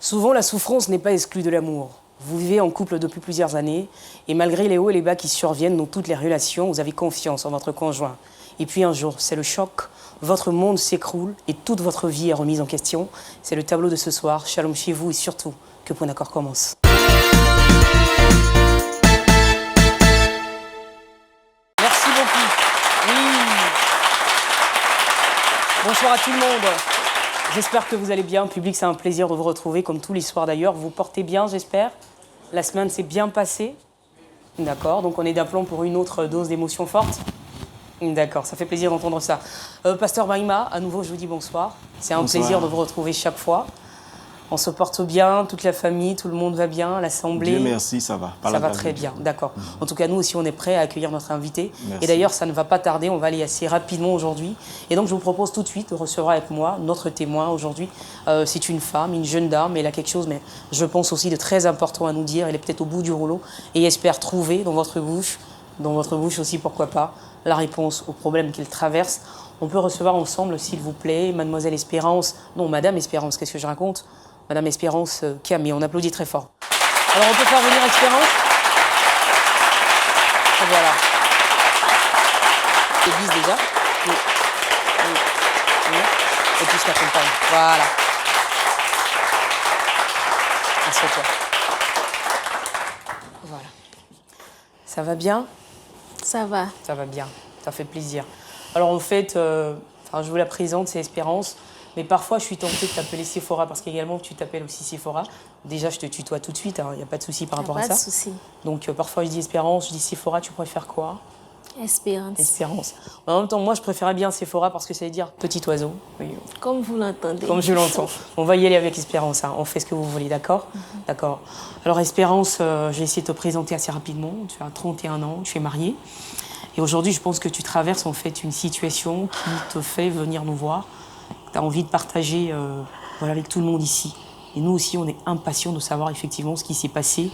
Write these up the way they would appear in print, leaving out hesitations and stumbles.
Souvent, la souffrance n'est pas exclue de l'amour. Vous vivez en couple depuis plusieurs années et malgré les hauts et les bas qui surviennent dans toutes les relations, vous avez confiance en votre conjoint. Et puis un jour, c'est le choc, votre monde s'écroule et toute votre vie est remise en question. C'est le tableau de ce soir. Shalom chez vous et surtout, que Point d'accord commence. Merci beaucoup. Oui. Bonsoir à tout le monde. J'espère que vous allez bien. Public, c'est un plaisir de vous retrouver, comme tous les soirs d'ailleurs. Vous portez bien, j'espère. La semaine s'est bien passée. D'accord, donc on est d'aplomb pour une autre dose d'émotions fortes. D'accord, ça fait plaisir d'entendre ça. Pasteur Maïma, à nouveau, je vous dis bonsoir. C'est un plaisir de vous retrouver chaque fois. On se porte bien, toute la famille, tout le monde va bien, l'assemblée. Dieu merci, ça va. Ça va très bien, d'accord. En tout cas, nous aussi, on est prêts à accueillir notre invité. Merci. Et d'ailleurs, ça ne va pas tarder, on va aller assez rapidement aujourd'hui. Et donc, je vous propose tout de suite de recevoir avec moi notre témoin aujourd'hui. C'est une femme, une jeune dame, elle a quelque chose, mais je pense aussi de très important à nous dire. Elle est peut-être au bout du rouleau et espère trouver dans votre bouche aussi, pourquoi pas, la réponse au problème qu'elle traverse. On peut recevoir ensemble, s'il vous plaît, Mademoiselle Espérance, non, Madame Espérance, qu'est-ce que je raconte ? Madame Espérance Camé, on applaudit très fort. Alors on peut faire venir Espérance. Voilà. L'église déjà. Oui. Oui. Oui. Et puis je t'accompagne. Voilà. Assieds-toi. Voilà. Ça va bien ? Ça va. Ça va bien, ça fait plaisir. Alors en fait, je vous la présente, c'est Espérance. Mais parfois, je suis tentée de t'appeler Sephora parce qu'également, tu t'appelles aussi Sephora. Déjà, je te tutoie tout de suite, il n'y a pas de souci par rapport à ça. Pas de souci. Donc parfois, je dis Espérance, je dis Sephora, tu préfères quoi ? Espérance. Espérance. En même temps, moi, je préférais bien Sephora parce que ça veut dire petit oiseau. Oui. Comme vous l'entendez. Comme je l'entends. On va y aller avec Espérance, hein. On fait ce que vous voulez, d'accord ? D'accord. Alors Espérance, je vais essayer de te présenter assez rapidement. Tu as 31 ans, tu es mariée. Et aujourd'hui, je pense que tu traverses en fait une situation qui te fait venir nous voir. Tu as envie de partager avec tout le monde ici. Et nous aussi, on est impatients de savoir effectivement ce qui s'est passé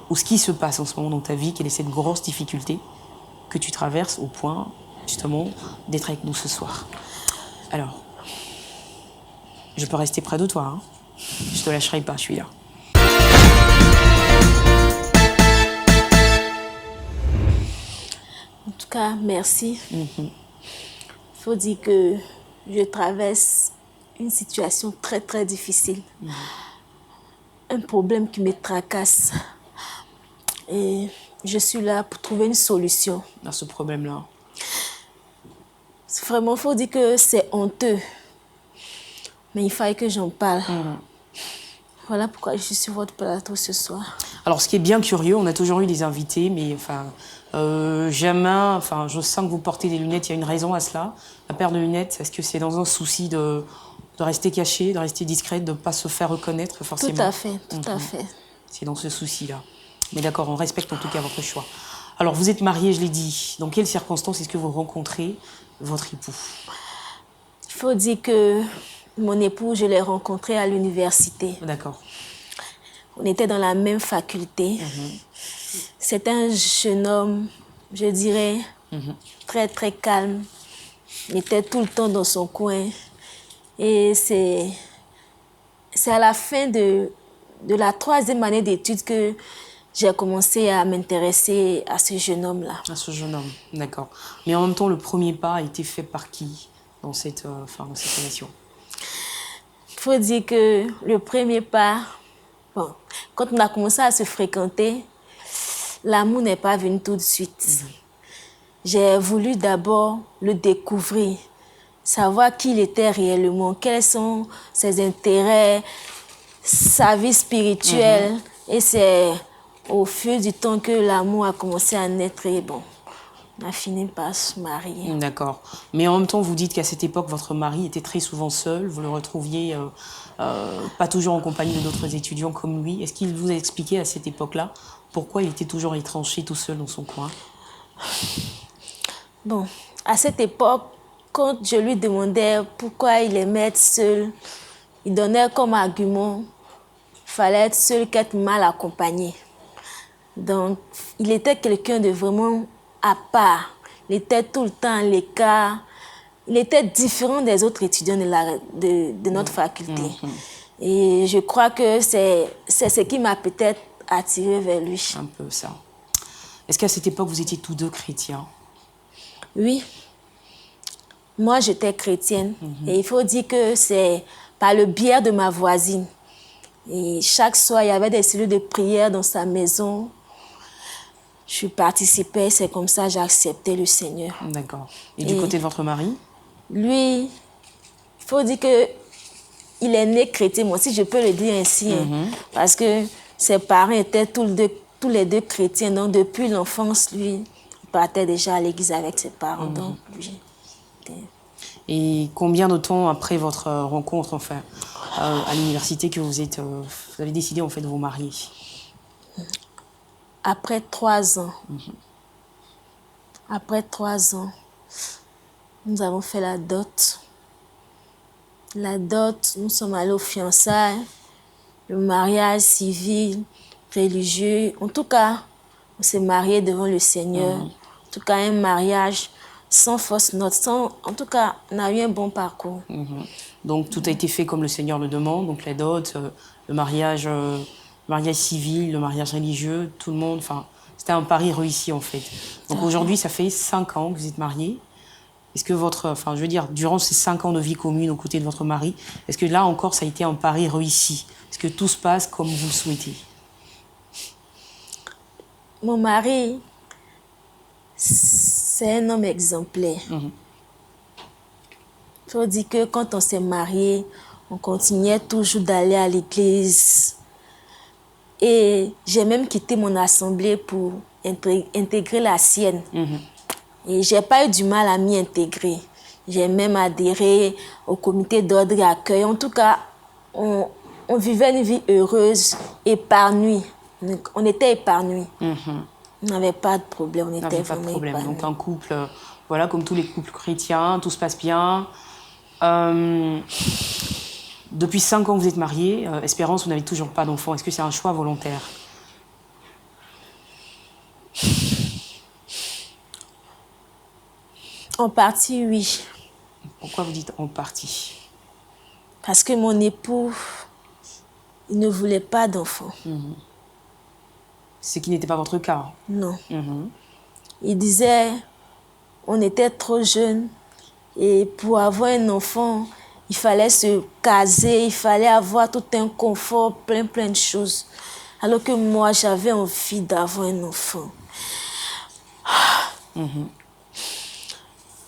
ou ce qui se passe en ce moment dans ta vie, quelle est cette grosse difficulté que tu traverses au point, justement, d'être avec nous ce soir. Alors, je peux rester près de toi, hein. Je te lâcherai pas, je suis là. En tout cas, merci. Faut dire que je traverse une situation très, très difficile. Un problème qui me tracasse. Et je suis là pour trouver une solution. Dans ce problème-là. Vraiment, faut dire que c'est honteux. Mais il fallait que j'en parle. Voilà pourquoi je suis sur votre plateau ce soir. Alors, ce qui est bien curieux, on a toujours eu des invités, mais jamais, je sens que vous portez des lunettes, il y a une raison à cela. La paire de lunettes, est-ce que c'est dans un souci de rester caché, de rester discrète, de ne pas se faire reconnaître forcément ? Tout à fait, tout à fait. C'est dans ce souci-là. Mais d'accord, on respecte en tout cas votre choix. Alors, vous êtes mariés, je l'ai dit. Dans quelles circonstances est-ce que vous rencontrez votre époux ? Il faut dire que mon époux, je l'ai rencontré à l'université. D'accord. On était dans la même faculté. C'est un jeune homme, je dirais, très, très calme. Il était tout le temps dans son coin. Et c'est à la fin de la 3e année d'études que j'ai commencé à m'intéresser à ce jeune homme-là. À ce jeune homme, d'accord. Mais en même temps, le premier pas a été fait par qui dans cette relation ? Il faut dire que le premier pas, quand on a commencé à se fréquenter, l'amour n'est pas venu tout de suite. J'ai voulu d'abord le découvrir, savoir qui il était réellement, quels sont ses intérêts, sa vie spirituelle. Et c'est au fil du temps que l'amour a commencé à naître et on a fini par se marier. D'accord. Mais en même temps, vous dites qu'à cette époque, votre mari était très souvent seul. Vous le retrouviez pas toujours en compagnie de d'autres étudiants comme lui. Est-ce qu'il vous a expliqué à cette époque-là pourquoi il était toujours étranché tout seul dans son coin ? À cette époque, quand je lui demandais pourquoi il aimait être seul, il donnait comme argument qu'il fallait être seul qu'être mal accompagné. Donc, il était quelqu'un de vraiment à part. Il était tout le temps à l'écart. Il était différent des autres étudiants de notre faculté. Et je crois que c'est ce qui m'a peut-être attirée vers lui. Un peu ça. Est-ce qu'à cette époque, vous étiez tous deux chrétiens? Oui. Moi, j'étais chrétienne. Et il faut dire que c'est par le biais de ma voisine. Et chaque soir, il y avait des cellules de prière dans sa maison. Je participais, c'est comme ça que j'ai accepté le Seigneur. D'accord. Et du côté de votre mari? Lui, il faut dire que il est né chrétien, moi si je peux le dire ainsi, parce que ses parents étaient tous les deux chrétiens. Donc depuis l'enfance, lui, il partait déjà à l'église avec ses parents. Donc, lui, et combien de temps après votre rencontre, enfin, à l'université, que vous avez décidé en fait de vous marier? Après 3 ans. Après 3 ans, nous avons fait la dot. La dot, nous sommes allés aux fiançailles, le mariage civil, religieux. En tout cas, on s'est mariés devant le Seigneur. En tout cas, un mariage sans fausse note. En tout cas, on a eu un bon parcours. Donc, tout a été fait comme le Seigneur le demande. Donc, la dot, le mariage civil, le mariage religieux, tout le monde. Enfin, c'était un pari réussi, en fait. Donc, aujourd'hui, ça fait 5 ans que vous êtes mariés. Est-ce que je veux dire, durant ces 5 ans de vie commune aux côtés de votre mari, est-ce que là encore, ça a été un pari réussi? Est-ce que tout se passe comme vous le souhaitez? Mon mari, c'est un homme exemplaire. Il faut dire que quand on s'est mariés, on continuait toujours d'aller à l'église. Et j'ai même quitté mon assemblée pour intégrer la sienne. Et j'ai pas eu du mal à m'y intégrer. J'ai même adhéré au comité d'ordre et accueil. En tout cas, on vivait une vie heureuse, épanouie. On était épanouis. On n'avait pas de problème, on était vraiment épanouis. Donc un couple, voilà, comme tous les couples chrétiens, tout se passe bien. Depuis 5 ans que vous êtes mariés, Espérance, vous n'avez toujours pas d'enfant. Est-ce que c'est un choix volontaire? En partie, oui. Pourquoi vous dites en partie? Parce que mon époux, il ne voulait pas d'enfant. Ce qui n'était pas votre cas. Non. Il disait, on était trop jeunes et pour avoir un enfant, il fallait se caser, il fallait avoir tout un confort, plein de choses. Alors que moi, j'avais envie d'avoir un enfant.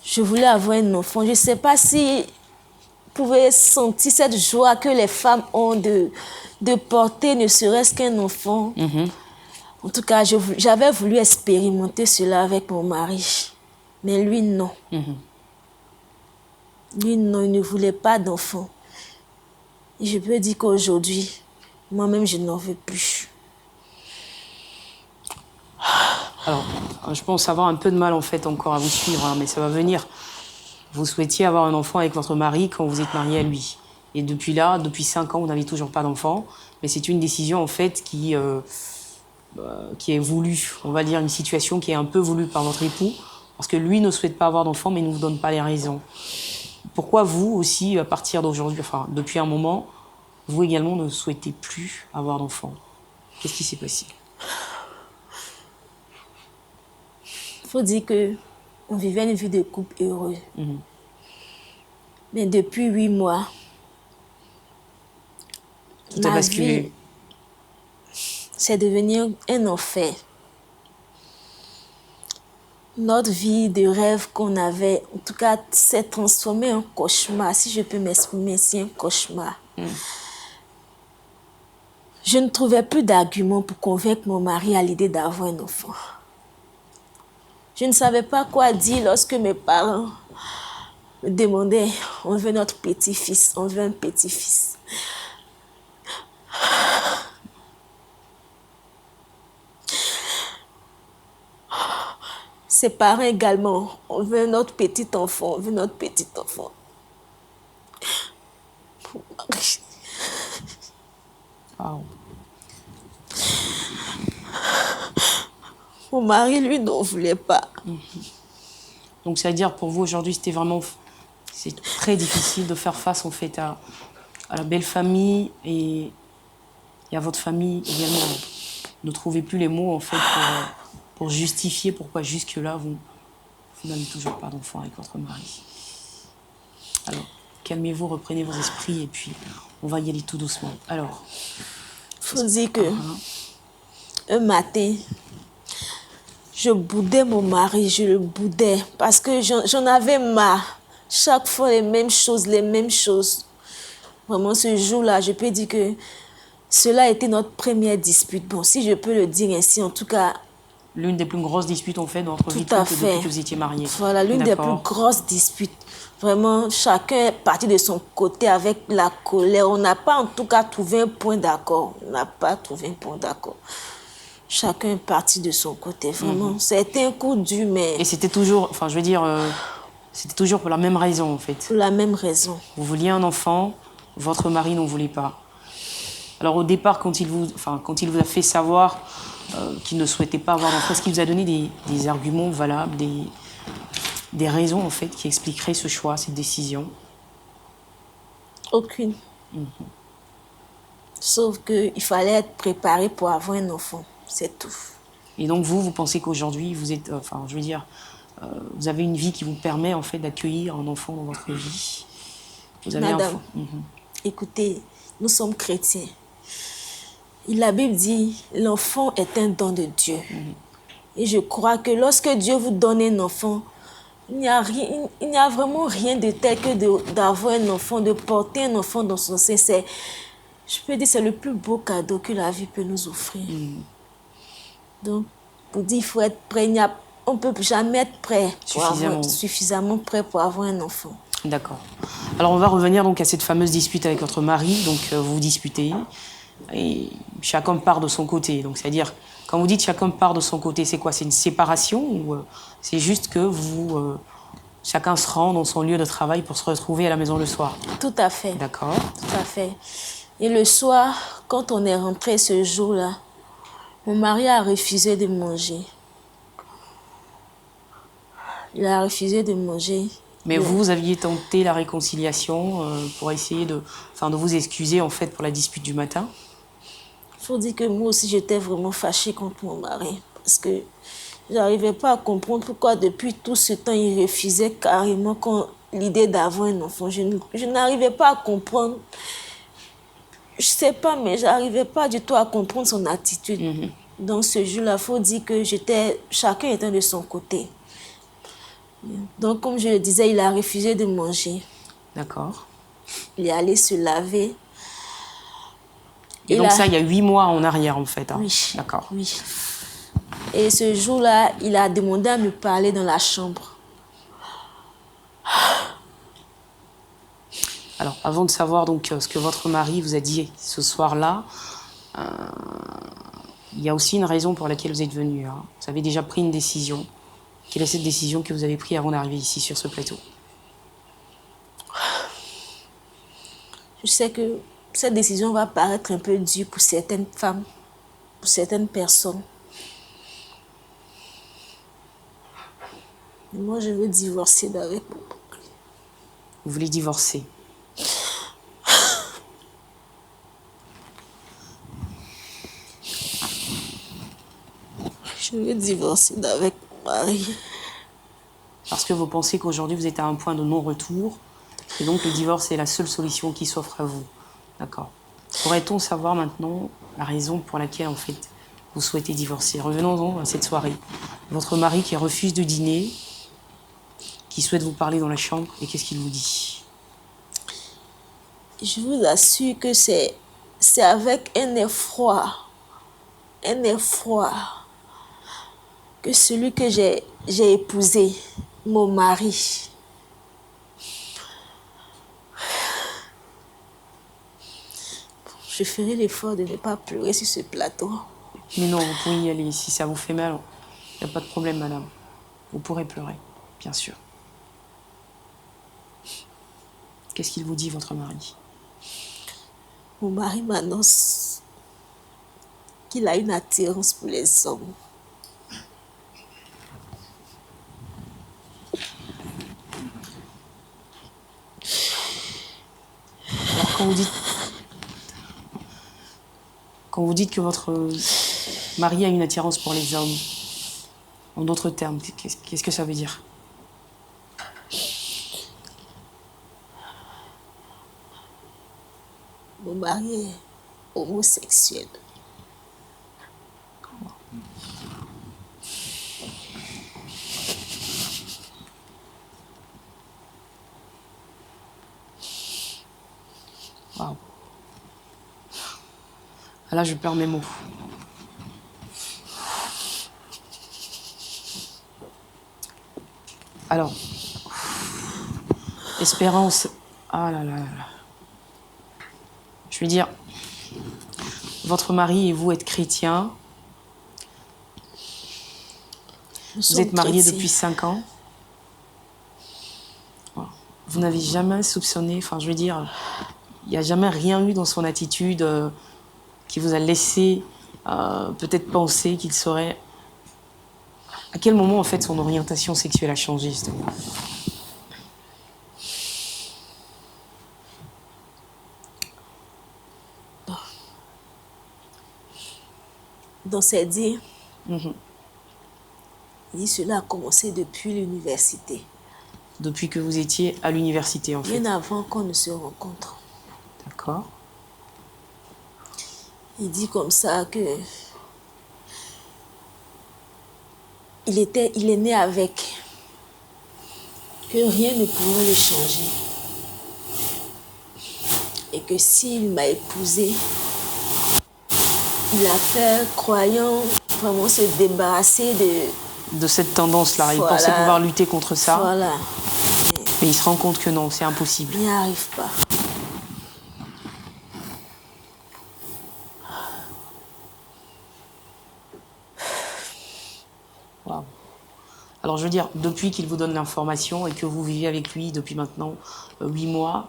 Je voulais avoir un enfant. Je ne sais pas si vous pouvez sentir cette joie que les femmes ont de porter ne serait-ce qu'un enfant. En tout cas, j'avais voulu expérimenter cela avec mon mari. Mais lui, non. Lui, non, il ne voulait pas d'enfant. Et je peux dire qu'aujourd'hui, moi-même, je n'en veux plus. Alors, je pense avoir un peu de mal en fait encore à vous suivre, hein, mais ça va venir. Vous souhaitiez avoir un enfant avec votre mari quand vous êtes marié à lui. Et depuis 5 ans, vous n'avez toujours pas d'enfant. Mais c'est une décision en fait qui est voulue. On va dire une situation qui est un peu voulue par votre époux. Parce que lui ne souhaite pas avoir d'enfant, mais il ne vous donne pas les raisons. Pourquoi vous aussi, à partir d'aujourd'hui, enfin depuis un moment, vous également ne souhaitez plus avoir d'enfant? Qu'est-ce qui s'est passé? Il faut dire qu'on vivait une vie de couple heureux. Mais depuis 8 mois, tout a basculé. C'est devenu un enfer. Notre vie de rêve qu'on avait, en tout cas, s'est transformée en cauchemar, si je peux m'exprimer, c'est un cauchemar. Je ne trouvais plus d'arguments pour convaincre mon mari à l'idée d'avoir un enfant. Je ne savais pas quoi dire lorsque mes parents me demandaient, on veut notre petit-fils, on veut un petit-fils. Ses parents également, on veut notre petit enfant, on veut notre petit enfant. Wow. Mon mari, lui, n'en voulait pas. Donc, c'est-à-dire, pour vous, aujourd'hui, c'est très difficile de faire face, en fait, à la belle famille et à votre famille également. Ne trouvez plus les mots en fait pour justifier pourquoi jusque-là vous n'avez toujours pas d'enfant avec votre mari. Alors, calmez-vous, reprenez vos esprits et puis on va y aller tout doucement. Alors, faut dire que un matin, je boudais mon mari, je le boudais parce que j'en avais marre. Chaque fois les mêmes choses, les mêmes choses. Vraiment, ce jour-là, je peux dire que cela a été notre première dispute. Bon, si je peux le dire ainsi, en tout cas. L'une des plus grosses disputes en fait dans votre vie de couple depuis que vous étiez mariés. Voilà, l'une des plus grosses disputes. Vraiment, chacun est parti de son côté avec la colère. On n'a pas en tout cas trouvé un point d'accord. On n'a pas trouvé un point d'accord. Chacun est parti de son côté. Vraiment, c'était un coup dur, mais... Et c'était toujours, enfin je veux dire, c'était toujours pour la même raison en fait. Pour la même raison. Vous vouliez un enfant, votre mari n'en voulait pas. Alors au départ, quand il vous a fait savoir qu'il ne souhaitait pas avoir d'enfant, est-ce qu'il vous a donné des arguments valables, des raisons en fait qui expliqueraient ce choix, cette décision? Aucune. Sauf qu'il fallait être préparé pour avoir un enfant, c'est tout. Et donc vous pensez qu'aujourd'hui, vous êtes, je veux dire, vous avez une vie qui vous permet en fait d'accueillir un enfant dans votre vie. Vous avez Madame, écoutez, nous sommes chrétiens. Et la Bible dit, l'enfant est un don de Dieu. Et je crois que lorsque Dieu vous donne un enfant, il n'y a vraiment rien de tel que d'avoir un enfant, de porter un enfant dans son sein. Je peux dire, c'est le plus beau cadeau que la vie peut nous offrir. Donc, pour dire, il faut être prêt. On ne peut jamais être prêt, suffisamment prêt pour avoir un enfant. D'accord. Alors, on va revenir donc à cette fameuse dispute avec votre mari. Donc, vous vous disputez et chacun part de son côté. Donc, c'est-à-dire, quand vous dites chacun part de son côté, c'est quoi? C'est une séparation ou c'est juste que chacun se rend dans son lieu de travail pour se retrouver à la maison le soir? Tout à fait. D'accord. Tout à fait. Et le soir, quand on est rentré ce jour-là, mon mari a refusé de manger. Il a refusé de manger. Mais vous aviez tenté la réconciliation pour essayer de vous excuser en fait pour la dispute du matin? Il faut dire que moi aussi j'étais vraiment fâchée contre mon mari parce que je n'arrivais pas à comprendre pourquoi depuis tout ce temps il refusait carrément l'idée d'avoir un enfant. Je n'arrivais pas à comprendre. Je ne sais pas, mais je n'arrivais pas du tout à comprendre son attitude. Donc ce jour-là, il faut dire que chacun était de son côté. Donc, comme je le disais, il a refusé de manger. D'accord. Il est allé se laver. Et donc ça, il y a 8 mois en arrière, en fait. Hein. Oui. D'accord. Oui. Et ce jour-là, il a demandé à me parler dans la chambre. Alors, avant de savoir donc ce que votre mari vous a dit ce soir-là, il y a aussi une raison pour laquelle vous êtes venu. Hein. Vous avez déjà pris une décision. Quelle est cette décision que vous avez prise avant d'arriver ici, sur ce plateau? Je sais que cette décision va paraître un peu dure pour certaines femmes, pour certaines personnes. Mais moi, je veux divorcer d'avec mon mari. Vous voulez divorcer? Je veux divorcer d'avec mon mari. Parce que vous pensez qu'aujourd'hui, vous êtes à un point de non-retour, et donc le divorce est la seule solution qui s'offre à vous. D'accord. Pourrait-on savoir maintenant la raison pour laquelle, en fait, vous souhaitez divorcer? Revenons-en à cette soirée. Votre mari qui refuse de dîner, qui souhaite vous parler dans la chambre, et qu'est-ce qu'il vous dit? Je vous assure que c'est avec un effroi que celui que j'ai épousé, mon mari, je ferai l'effort de ne pas pleurer sur ce plateau. Mais non, vous pouvez y aller. Si ça vous fait mal, il n'y a pas de problème, madame. Vous pourrez pleurer, bien sûr. Qu'est-ce qu'il vous dit, votre mari? Mon mari m'annonce qu'il a une attirance pour les hommes. quand vous dites que votre mari a une attirance pour les hommes, en d'autres termes, qu'est-ce que ça veut dire? Mon mari est homosexuel. Waouh. Là, je perds mes mots. Alors, Espérance, ah là là là là. Je veux dire, votre mari et vous êtes chrétiens. Vous êtes mariés depuis 5 ans. Vous n'avez jamais soupçonné, enfin je veux dire, il n'y a jamais rien eu dans son attitude qui vous a laissé peut-être penser qu'il serait... À quel moment en fait son orientation sexuelle a changé justement? Dans ses dires, il dit cela a commencé depuis l'université. Depuis que vous étiez à l'université en fait? Bien avant qu'on ne se rencontre. D'accord. Il dit comme ça que il est né avec, que rien ne pourrait le changer. Et que s'il m'a épousée, il a fait croyant vraiment se débarrasser de cette tendance-là. Voilà. Il pensait pouvoir lutter contre ça. Voilà. Mais il se rend compte que non, c'est impossible. Il n'y arrive pas. Wow. Alors je veux dire, depuis qu'il vous donne l'information et que vous vivez avec lui depuis maintenant 8 mois,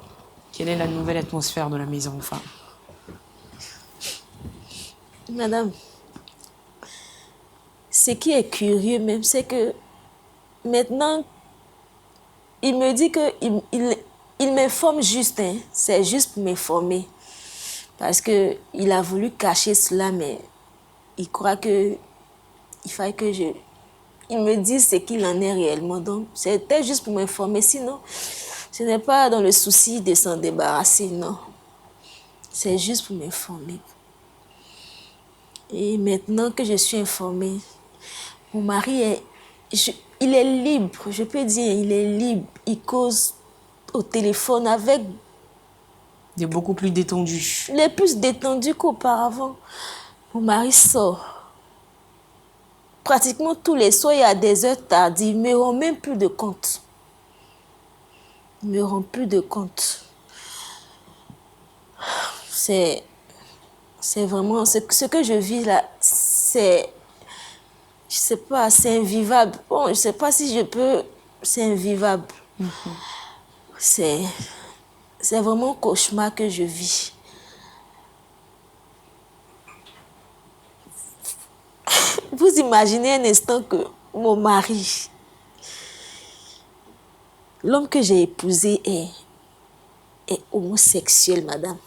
quelle est la nouvelle atmosphère de la maison enfin? Madame, ce qui est curieux même, c'est que maintenant, il me dit qu'il m'informe juste, hein. C'est juste pour m'informer. Parce qu'il a voulu cacher cela, mais il croit que il fallait que il me dise ce qu'il en est réellement. Donc, c'était juste pour m'informer. Sinon, ce n'est pas dans le souci de s'en débarrasser, non. C'est juste pour m'informer. Et maintenant que je suis informée, mon mari il est libre, je peux dire, il est libre. Il cause au téléphone avec... Il est beaucoup plus détendu. Il est plus détendu qu'auparavant. Mon mari sort. Pratiquement tous les soirs, il y a des heures tardives. Il ne me rend même plus de compte. Il ne me rend plus de compte. C'est vraiment... Ce que je vis là, c'est... Je sais pas, c'est invivable. Bon, je sais pas si je peux... C'est invivable. C'est vraiment un cauchemar que je vis. Vous imaginez un instant que mon mari, l'homme que j'ai épousé est homosexuel, madame.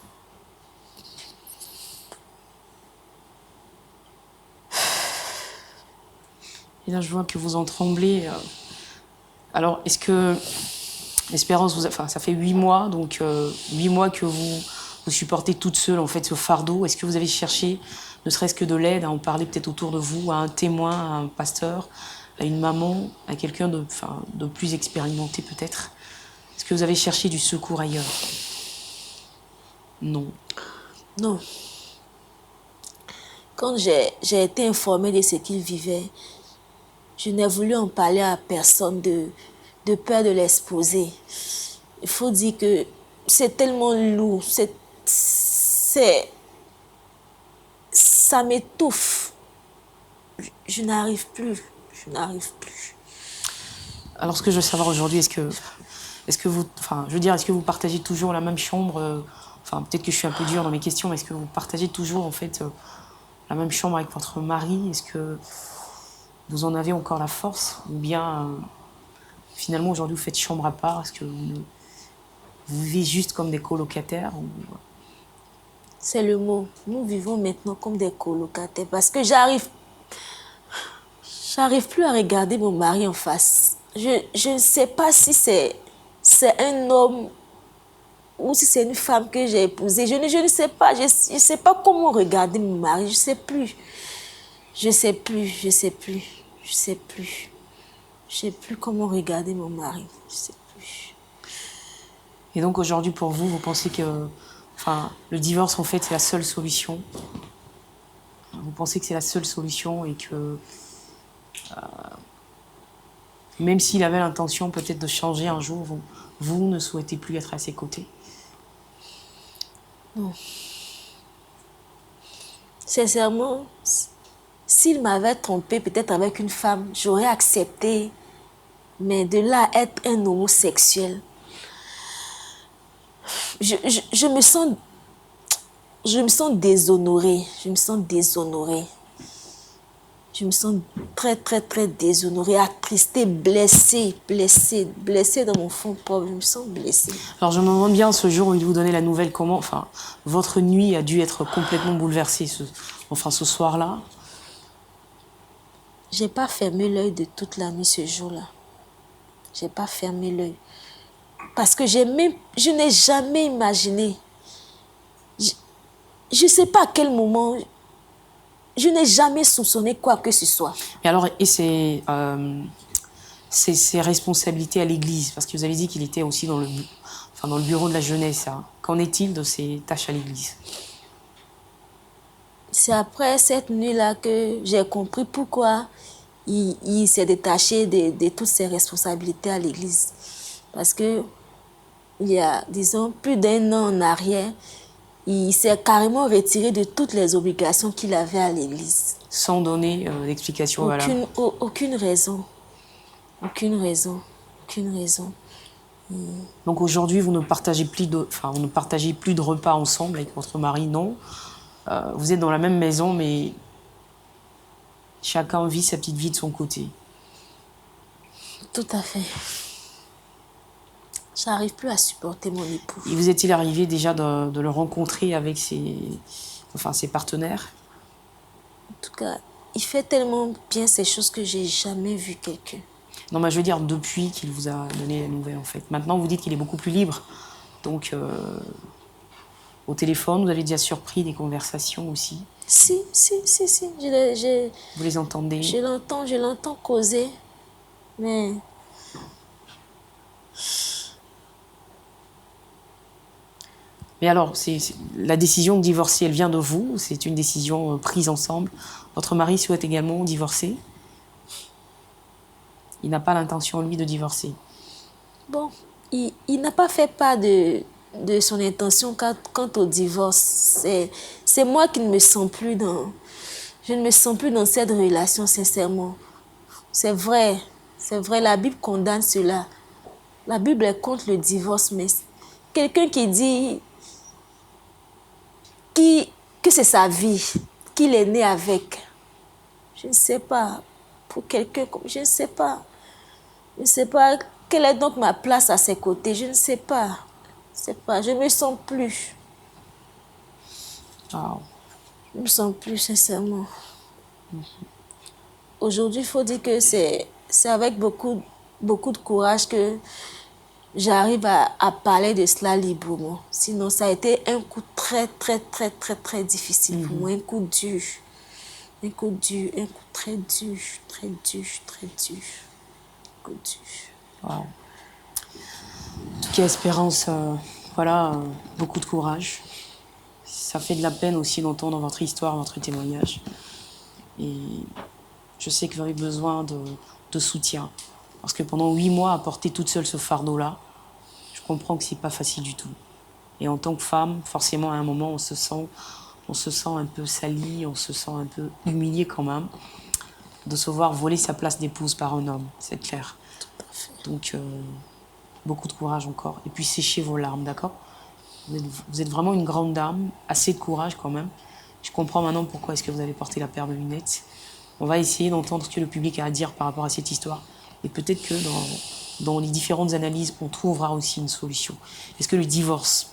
Et là, je vois que vous en tremblez. Alors, est-ce que... Espérance, enfin, ça fait 8 mois, donc 8 mois que vous supportez toute seule, en fait, ce fardeau. Est-ce que vous avez cherché, ne serait-ce que de l'aide, à en parler peut-être autour de vous, à un témoin, à un pasteur, à une maman, à quelqu'un de plus expérimenté peut-être? Est-ce que vous avez cherché du secours ailleurs? Non. Non. Quand j'ai été informée de ce qu'il vivait, je n'ai voulu en parler à personne de peur de l'exposer. Il faut dire que c'est tellement lourd, ça m'étouffe. Je n'arrive plus, je n'arrive plus. Alors, ce que je veux savoir aujourd'hui, est-ce que vous, enfin, je veux dire, est-ce que vous partagez toujours la même chambre? Enfin, peut-être que je suis un peu dure dans mes questions, mais est-ce que vous partagez toujours, en fait, la même chambre avec votre mari? Est-ce que vous en avez encore la force? Ou bien, finalement, aujourd'hui, vous faites chambre à part? Est-ce que vous ne... Vous vivez juste comme des colocataires ou... C'est le mot. Nous vivons maintenant comme des colocataires parce que j'arrive plus à regarder mon mari en face. Je ne sais pas si c'est un homme ou si c'est une femme que j'ai épousée. Je ne sais pas. Je ne sais pas comment regarder mon mari. Je ne sais plus. Je ne sais plus. Je ne sais plus. Je ne sais plus. Je ne sais plus comment regarder mon mari. Je ne sais plus. Et donc aujourd'hui, pour vous, vous pensez que le divorce, en fait, c'est la seule solution? Vous pensez que c'est la seule solution et que même s'il avait l'intention peut-être de changer un jour, vous ne souhaitez plus être à ses côtés? Non. Sincèrement, s'il m'avait trompé peut-être avec une femme, j'aurais accepté. Mais de là à être un homosexuel, je me sens déshonorée. Je me sens déshonorée. Je me sens très, très, très déshonorée, attristée, blessée dans mon fond propre. Je me sens blessée. Alors je me demande bien, ce jour où il vous donnait la nouvelle, comment, votre nuit a dû être complètement bouleversée, ce soir-là. J'ai pas fermé l'œil de toute la nuit ce jour-là. J'ai pas fermé l'œil. Parce que je n'ai jamais imaginé. Je sais pas à quel moment... Je n'ai jamais soupçonné quoi que ce soit. Et alors, et ses responsabilités à l'église, parce que vous avez dit qu'il était aussi dans le bureau de la jeunesse. Hein. Qu'en est-il de ses tâches à l'église? C'est après cette nuit-là que j'ai compris pourquoi il s'est détaché de toutes ses responsabilités à l'église. Parce que il y a, disons, plus d'1 an en arrière, il s'est carrément retiré de toutes les obligations qu'il avait à l'église. Sans donner d'explication valable. Aucune raison. Aucune raison. Aucune raison. Donc aujourd'hui, vous ne partagez plus de repas ensemble avec votre mari, non. Vous êtes dans la même maison, mais chacun vit sa petite vie de son côté. Tout à fait. J'arrive plus à supporter mon époux. Et vous est-il arrivé déjà de le rencontrer avec ses partenaires? En tout cas, il fait tellement bien ces choses que j'ai jamais vu quelqu'un. Non, mais je veux dire, depuis qu'il vous a donné la nouvelle, en fait. Maintenant, vous dites qu'il est beaucoup plus libre. Donc, au téléphone, vous avez déjà surpris des conversations aussi? Si. Vous les entendez? Je l'entends causer, mais... Mais alors, la décision de divorcer, elle vient de vous? C'est une décision prise ensemble? Votre mari souhaite également divorcer? Il n'a pas l'intention, lui, de divorcer? Bon, il n'a pas fait part de son intention quant au divorce. C'est moi qui ne me sens plus dans... Je ne me sens plus dans cette relation, sincèrement. C'est vrai, la Bible condamne cela. La Bible est contre le divorce, mais quelqu'un qui dit que c'est sa vie, qu'il est né avec, je ne sais pas, pour quelqu'un comme... Je ne sais pas. Je ne sais pas quelle est donc ma place à ses côtés. Je ne sais pas. Je ne me sens plus. Wow. Je ne me sens plus, sincèrement. Aujourd'hui, il faut dire que c'est avec beaucoup de courage que j'arrive à parler de cela librement. Sinon, ça a été un coup très, très, très, très, très difficile pour moi. Un coup dur. Un coup dur, un coup très dur, très dur, très dur. Un coup dur. Wow. En tout cas, Espérance, beaucoup de courage. Ça fait de la peine aussi d'entendre votre histoire, votre témoignage. Et je sais que vous avez besoin de soutien. Parce que pendant 8 mois, à porter toute seule ce fardeau-là, je comprends que c'est pas facile du tout. Et en tant que femme, forcément, à un moment, on se sent un peu sali, on se sent un peu humilié quand même, de se voir voler sa place d'épouse par un homme, c'est clair. Donc, beaucoup de courage encore. Et puis, séchez vos larmes, d'accord? Vous êtes vraiment une grande dame, assez de courage quand même. Je comprends maintenant pourquoi est-ce que vous avez porté la paire de lunettes. On va essayer d'entendre ce que le public a à dire par rapport à cette histoire. Et peut-être que dans les différentes analyses, on trouvera aussi une solution. Est-ce que le divorce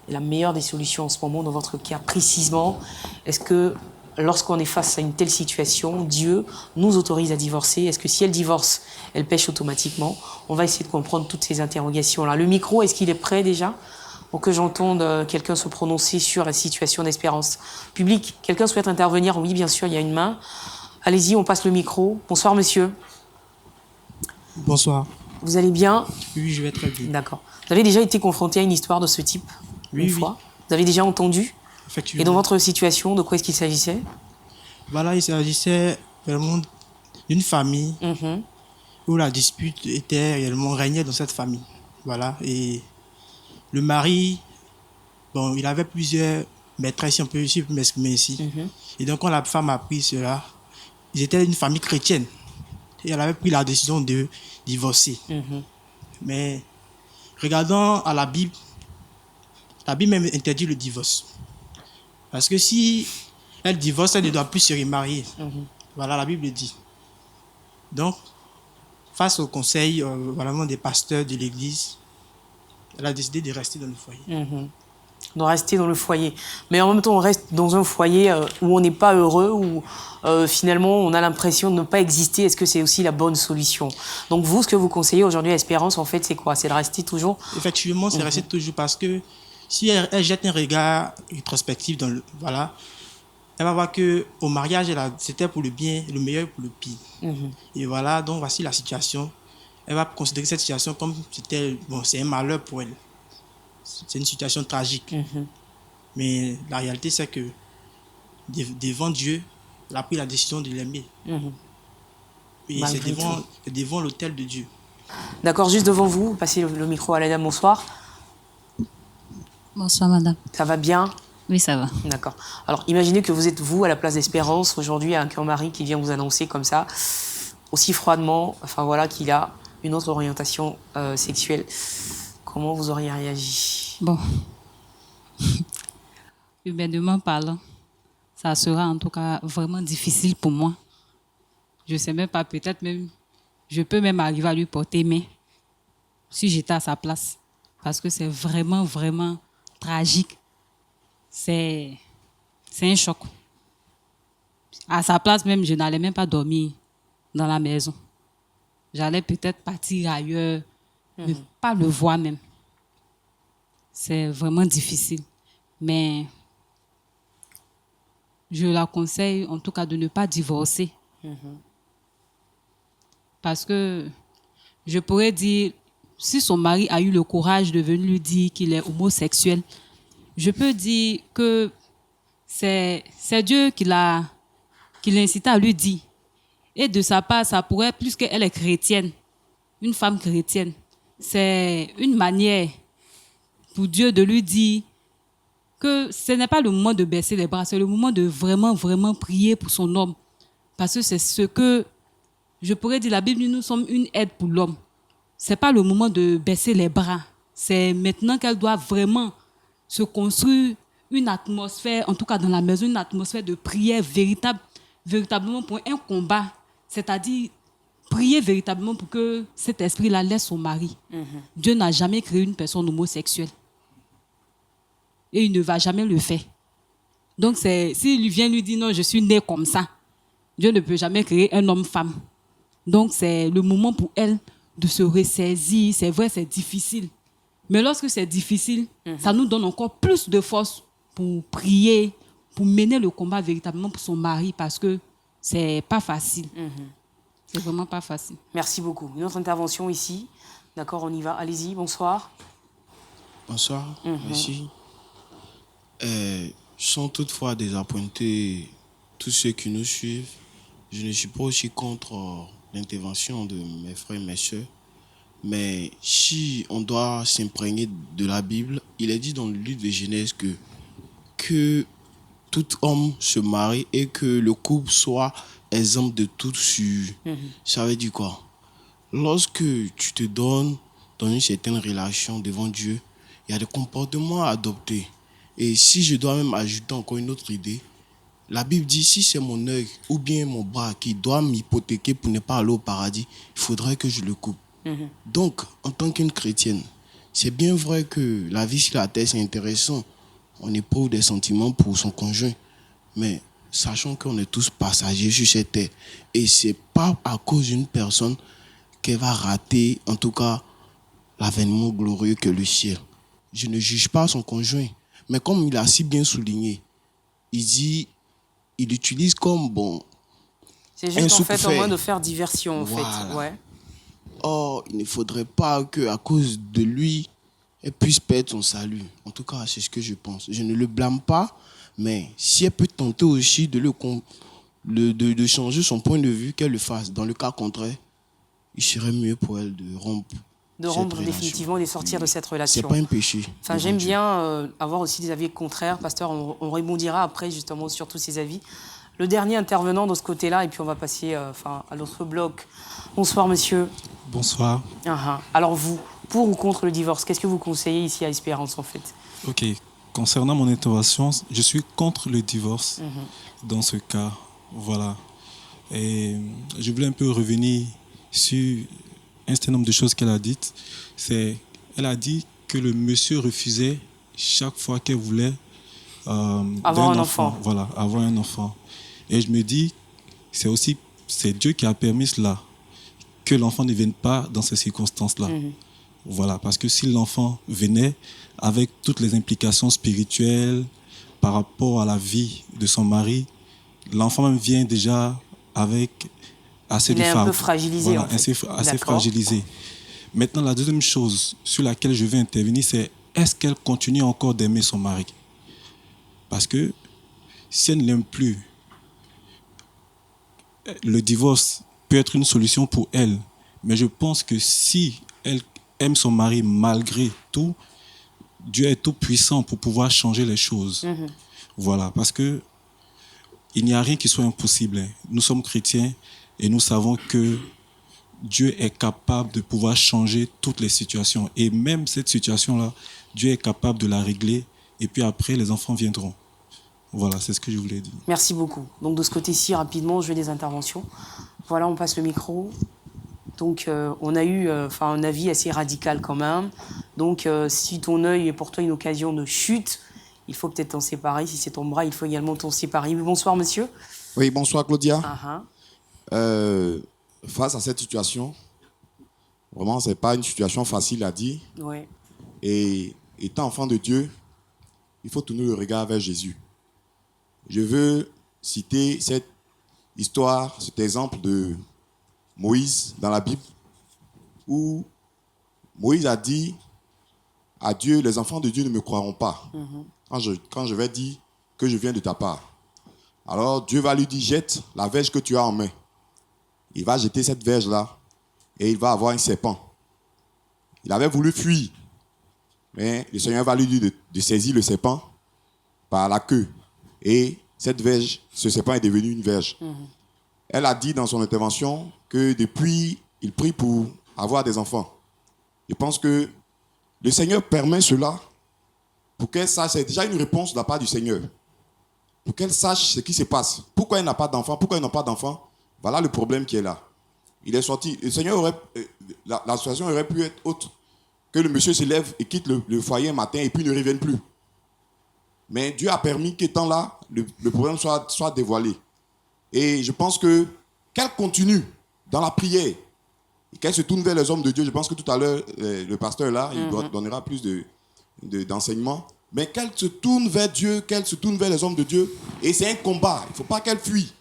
est la meilleure des solutions en ce moment, dans votre cas précisément? Est-ce que lorsqu'on est face à une telle situation, Dieu nous autorise à divorcer? Est-ce que si elle divorce, elle pêche automatiquement? On va essayer de comprendre toutes ces interrogations-là. Le micro, est-ce qu'il est prêt déjà pour que j'entende quelqu'un se prononcer sur la situation d'Espérance? Public, quelqu'un souhaite intervenir? Oui, bien sûr, il y a une main. Allez-y, on passe le micro. Bonsoir, monsieur. Bonsoir. Vous allez bien? Oui, je vais très bien. D'accord. Vous avez déjà été confronté à une histoire de ce type une fois? Vous avez déjà entendu? Effectivement. Et dans votre situation, de quoi est-ce qu'il s'agissait? Voilà, il s'agissait vraiment d'une famille où la dispute était réellement régnait dans cette famille. Voilà. Et le mari, bon, il avait plusieurs maîtresses, si on peut m'exprimer ici. Et donc, quand la femme a appris cela, ils étaient une famille chrétienne. Et elle avait pris la décision de divorcer. Mais regardant à la Bible même interdit le divorce. Parce que si elle divorce, elle ne doit plus se remarier. Voilà, la Bible dit. Donc, face au conseil vraiment des pasteurs de l'église, elle a décidé de rester dans le foyer. De rester dans le foyer. Mais en même temps, on reste dans un foyer où on n'est pas heureux, où finalement on a l'impression de ne pas exister. Est-ce que c'est aussi la bonne solution? Donc vous, ce que vous conseillez aujourd'hui à Espérance, en fait, c'est quoi? C'est de rester toujours? Effectivement, c'est de rester toujours, parce que si elle jette un regard rétrospectif dans le... Voilà, elle va voir qu'au mariage, c'était pour le bien, le meilleur pour le pire. Et voilà, donc voici la situation. Elle va considérer cette situation comme c'est un malheur pour elle. C'est une situation tragique. Mais la réalité, c'est que devant Dieu, elle a pris la décision de l'aimer. Et c'est devant l'autel de Dieu. D'accord, juste devant vous, passez le micro à la dame, bonsoir. Bonsoir, madame. Ça va bien? Oui, ça va. D'accord. Alors, imaginez que vous êtes, vous, à la place d'Espérance, aujourd'hui, un mari qui vient vous annoncer comme ça, aussi froidement, enfin voilà, qu'il a une autre orientation sexuelle. Comment vous auriez réagi? Bon. Humainement parlant, ça sera en tout cas vraiment difficile pour moi. Je ne sais même pas, peut-être même, je peux même arriver à lui porter main si j'étais à sa place. Parce que c'est vraiment, vraiment tragique. C'est un choc. À sa place même, je n'allais même pas dormir dans la maison. J'allais peut-être partir ailleurs, ne pas le voir même. C'est vraiment difficile. Mais je la conseille en tout cas de ne pas divorcer. Parce que je pourrais dire, si son mari a eu le courage de venir lui dire qu'il est homosexuel, je peux dire que c'est Dieu qui l'a incité à lui dire. Et de sa part, ça pourrait, puisqu'elle est chrétienne, une femme chrétienne, c'est une manière pour Dieu de lui dire que ce n'est pas le moment de baisser les bras, c'est le moment de vraiment, vraiment prier pour son homme. Parce que c'est ce que, je pourrais dire, la Bible dit, nous sommes une aide pour l'homme. Ce n'est pas le moment de baisser les bras. C'est maintenant qu'elle doit vraiment se construire une atmosphère, en tout cas dans la maison, une atmosphère de prière véritablement pour un combat. C'est-à-dire prier véritablement pour que cet esprit-là laisse son mari. Dieu n'a jamais créé une personne homosexuelle. Et il ne va jamais le faire. Donc, s'il vient lui dire non, je suis né comme ça, Dieu ne peut jamais créer un homme-femme. Donc, c'est le moment pour elle de se ressaisir. C'est vrai, c'est difficile. Mais lorsque c'est difficile, ça nous donne encore plus de force pour prier, pour mener le combat véritablement pour son mari, parce que c'est pas facile. C'est vraiment pas facile. Merci beaucoup. Une autre intervention ici. D'accord, on y va. Allez-y, bonsoir. Bonsoir, merci. Sans toutefois désappointer tous ceux qui nous suivent, je ne suis pas aussi contre l'intervention de mes frères et mes sœurs. Mais si on doit s'imprégner de la Bible, il est dit dans le livre de Genèse que tout homme se marie et que le couple soit exemple de toute usure. Ça veut dire quoi? Lorsque tu te donnes dans une certaine relation devant Dieu, il y a des comportements à adopter. Et si je dois même ajouter encore une autre idée, la Bible dit, si c'est mon œil ou bien mon bras qui doit m'hypothéquer pour ne pas aller au paradis, il faudrait que je le coupe. Donc, en tant qu'une chrétienne, c'est bien vrai que la vie sur la terre, c'est intéressant. On éprouve des sentiments pour son conjoint. Mais sachant qu'on est tous passagers sur cette terre. Et c'est pas à cause d'une personne qu'elle va rater, en tout cas, l'avènement glorieux que le ciel. Je ne juge pas son conjoint. Mais comme il a si bien souligné, il utilise comme bon. C'est juste en fait un moyen de faire diversion en voilà. fait. Ouais. Or, il ne faudrait pas qu'à cause de lui, elle puisse perdre son salut. En tout cas, c'est ce que je pense. Je ne le blâme pas, mais si elle peut tenter aussi de changer son point de vue, qu'elle le fasse. Dans le cas contraire, il serait mieux pour elle de rompre. De rompre définitivement et de sortir de cette relation. C'est pas un péché. Enfin, j'aime bien avoir aussi des avis contraires. Pasteur, on rebondira après justement sur tous ces avis. Le dernier intervenant de ce côté-là, et puis on va passer à l'autre bloc. Bonsoir, monsieur. Bonsoir. Alors vous, pour ou contre le divorce, qu'est-ce que vous conseillez ici à Espérance en fait? Ok. Concernant mon intervention, je suis contre le divorce dans ce cas. Voilà. Et je voulais un peu revenir sur un certain nombre de choses qu'elle a dites. Elle a dit que le monsieur refusait chaque fois qu'elle voulait avoir un enfant. Voilà, avoir un enfant. Et je me dis, c'est Dieu qui a permis cela, que l'enfant ne vienne pas dans ces circonstances-là. Voilà, parce que si l'enfant venait avec toutes les implications spirituelles par rapport à la vie de son mari, l'enfant même vient déjà avec assez de fardeau. Il est un peu fragilisé. Voilà, en fait. assez fragilisé. Maintenant, la deuxième chose sur laquelle je vais intervenir, c'est est-ce qu'elle continue encore d'aimer son mari? Parce que si elle ne l'aime plus, le divorce peut être une solution pour elle. Mais je pense que si elle aime son mari malgré tout, Dieu est tout puissant pour pouvoir changer les choses. Voilà, parce que il n'y a rien qui soit impossible. Nous sommes chrétiens et nous savons que Dieu est capable de pouvoir changer toutes les situations. Et même cette situation-là, Dieu est capable de la régler. Et puis après, les enfants viendront. Voilà, c'est ce que je voulais dire. Merci beaucoup. Donc de ce côté-ci, rapidement, je vais des interventions. Voilà, on passe le micro. Donc on a eu un avis assez radical quand même. Donc si ton œil est pour toi une occasion de chute, il faut peut-être t'en séparer. Si c'est ton bras, il faut également t'en séparer. Bonsoir, monsieur. Oui, bonsoir, Claudia. Face à cette situation, vraiment, ce n'est pas une situation facile à dire. Ouais. Et étant enfant de Dieu, il faut tourner le regard vers Jésus. Je veux citer cette histoire, cet exemple de Moïse dans la Bible, où Moïse a dit à Dieu, les enfants de Dieu ne me croiront pas quand je vais dire que je viens de ta part. Alors Dieu va lui dire, jette la verge que tu as en main. Il va jeter cette verge-là et il va avoir un serpent. Il avait voulu fuir, mais le Seigneur va lui dire de saisir le serpent par la queue. Et cette verge, ce serpent est devenu une verge. Elle a dit dans son intervention que depuis, il prie pour avoir des enfants. Je pense que le Seigneur permet cela pour qu'elle sache, c'est déjà une réponse de la part du Seigneur, pour qu'elle sache ce qui se passe. Pourquoi elle n'a pas d'enfant? Pourquoi elle n'a pas d'enfant? Voilà le problème qui est là. Il est sorti. Le Seigneur la situation aurait pu être autre. Que le monsieur se lève et quitte le foyer un matin et puis ne revienne plus. Mais Dieu a permis qu'étant là, le problème soit dévoilé. Et je pense qu'elle continue dans la prière. Et qu'elle se tourne vers les hommes de Dieu. Je pense que tout à l'heure, le pasteur là, il donnera plus d'enseignements. Mais qu'elle se tourne vers Dieu, qu'elle se tourne vers les hommes de Dieu. Et c'est un combat. Il ne faut pas qu'elle fuit.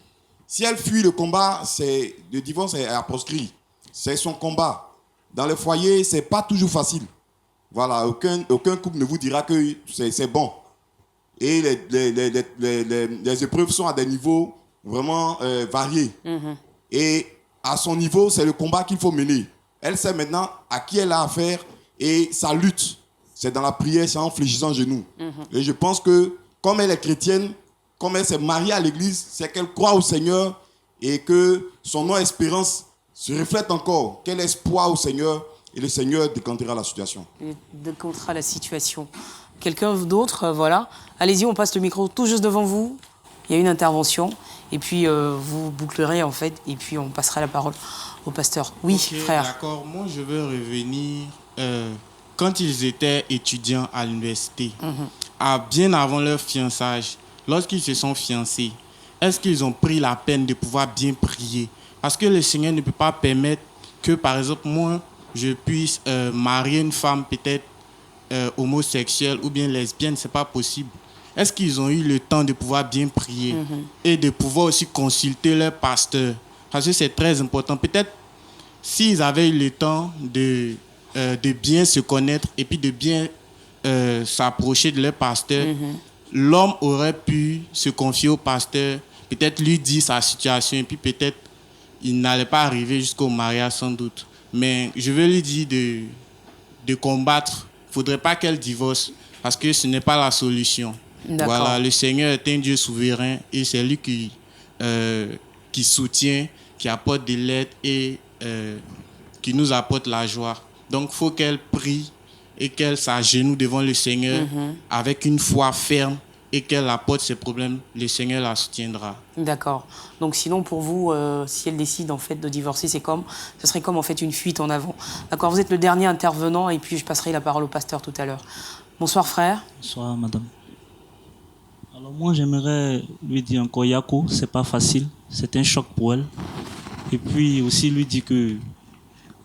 Si elle fuit le combat, le divorce est à proscrit. C'est son combat. Dans le foyer, ce n'est pas toujours facile. Voilà, aucun couple ne vous dira que c'est bon. Et les épreuves sont à des niveaux vraiment variés. Et à son niveau, c'est le combat qu'il faut mener. Elle sait maintenant à qui elle a affaire et sa lutte, c'est dans la prière, c'est en fléchissant genoux. Et je pense que, comme elle est chrétienne, comme elle s'est mariée à l'église, c'est qu'elle croit au Seigneur et que son nom Espérance se reflète encore. Quel espoir au Seigneur, et le Seigneur décantera la situation. Il décantera la situation. Quelqu'un d'autre, voilà. Allez-y, on passe le micro tout juste devant vous. Il y a une intervention. Et puis, vous bouclerez, en fait, et puis on passera la parole au pasteur. Oui, Ok, frère. D'accord, moi je veux revenir. Quand ils étaient étudiants à l'université, bien avant leur fiançage, lorsqu'ils se sont fiancés, est-ce qu'ils ont pris la peine de pouvoir bien prier? Parce que le Seigneur ne peut pas permettre que, par exemple, moi, je puisse marier une femme peut-être homosexuelle ou bien lesbienne, c'est pas possible. Est-ce qu'ils ont eu le temps de pouvoir bien prier et de pouvoir aussi consulter leur pasteur? Parce que c'est très important. Peut-être s'ils avaient eu le temps de bien se connaître et puis de bien s'approcher de leur pasteur, l'homme aurait pu se confier au pasteur, peut-être lui dire sa situation et puis peut-être il n'allait pas arriver jusqu'au mariage sans doute. Mais je veux lui dire de combattre. Il ne faudrait pas qu'elle divorce parce que ce n'est pas la solution. D'accord. Voilà, le Seigneur est un Dieu souverain et c'est lui qui soutient, qui apporte de l'aide et qui nous apporte la joie. Donc, il faut qu'elle prie et qu'elle s'agenouille devant le Seigneur avec une foi ferme et qu'elle apporte ses problèmes. Le Seigneur la soutiendra. D'accord. Donc sinon, pour vous, si elle décide en fait de divorcer, ce serait comme en fait une fuite en avant. D'accord. Vous êtes le dernier intervenant et puis je passerai la parole au pasteur tout à l'heure. Bonsoir frère. Bonsoir madame. Alors moi j'aimerais lui dire encore Yako, c'est pas facile, c'est un choc pour elle. Et puis aussi lui dire que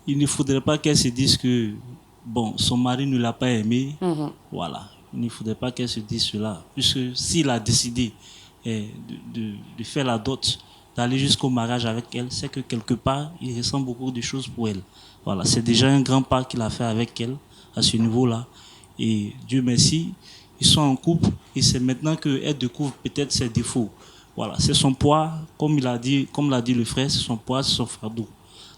il ne faudrait pas qu'elle se dise que bon, son mari ne l'a pas aimée. Voilà. Il ne faudrait pas qu'elle se dise cela. Puisque s'il a décidé de faire la dot, d'aller jusqu'au mariage avec elle, c'est que quelque part, il ressent beaucoup de choses pour elle. Voilà. C'est déjà un grand pas qu'il a fait avec elle à ce niveau-là. Et Dieu merci, ils sont en couple et c'est maintenant qu'elle découvre peut-être ses défauts. Voilà. C'est son poids, comme l'a dit le frère, c'est son poids, c'est son fardeau.